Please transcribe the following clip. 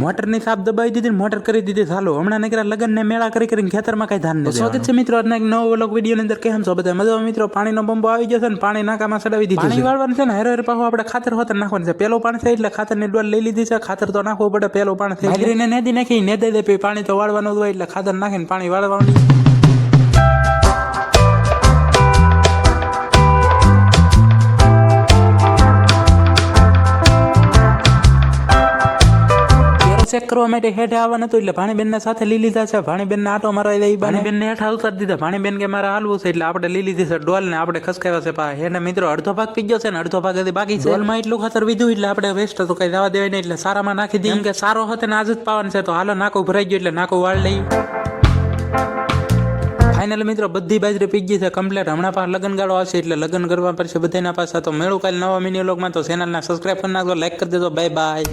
મોટરની સાપ દબાવી દીધી, મોટર કરી દીધી ચાલુ. હમણાં નીકળ્યા લગન ને મેળા કરી કરીને ખેતરમાં કઈ ધાન નથી. સ્વાગત છે મિત્રો આજના એક નવો વ્લોગ વિડીયોની અંદર. કેમ છો બધા મજામાં મિત્રો? પાણીનો બંબો આવી ગયો છે ને પાણી નાકામાં ચડાવી દીધું. પાણી વાળવાનું છે ને હેરો હેર પાછું આપણે ખાતર હોતર નાખવાનું છે. પેલું પાણી છે એટલે ખાતરની ડોલ લઈ લીધી છે. ખાતર તો નાખવું પડે. પેલું પાણી છે બાજરીને નેદી નાખી નેદે દે પાણી તો વાળવાનું હોય એટલે ખાતર નાખીને પાણી વાળવાનું. ચેક કરવા માટે હેઠે આવવાનું હતું એટલે ભાણીબેન સાથે લઈ લીધા છે. ભાણીબેન ને આટો મારવા દઈ ભાણીબેન ને હેઠા ઉતારી દીધા. ભાણીબેન કે મારે હાલવું છે એટલે આપણે લઈ લીધી છે ડોલ ને આપણે ખસકાવ્યા છે. એને મિત્રો અડધો ભાગ પી ગયો છે ને અડધો ભાગ હજી બાકી છે. ડોલમાં એટલું ખાતર વિધું એટલે આપણે વેસ્ટ તો કઈ જવા દેવાય નહીં એટલે સારામાં નાખી દઈએ. કે સારો હતો ને આજ જ પાવાનું છે તો હાલો નાકું ભરાઈ ગયું એટલે નાકું વાળ લઈ. ફાઇનલ મિત્રો બધી બાજરી પી ગઈ છે કમ્પ્લીટ. હમણાં પાસે લગ્ન ગાળો આવશે એટલે લગ્ન કરવા પડશે બધાના પાસે. તો મેળું કાલે નવા મિની વ્લોગમાં. તો ચેનલને સબસ્ક્રાઈબ કરી નાખજો, લાઈક કરી દેજો. Bye bye.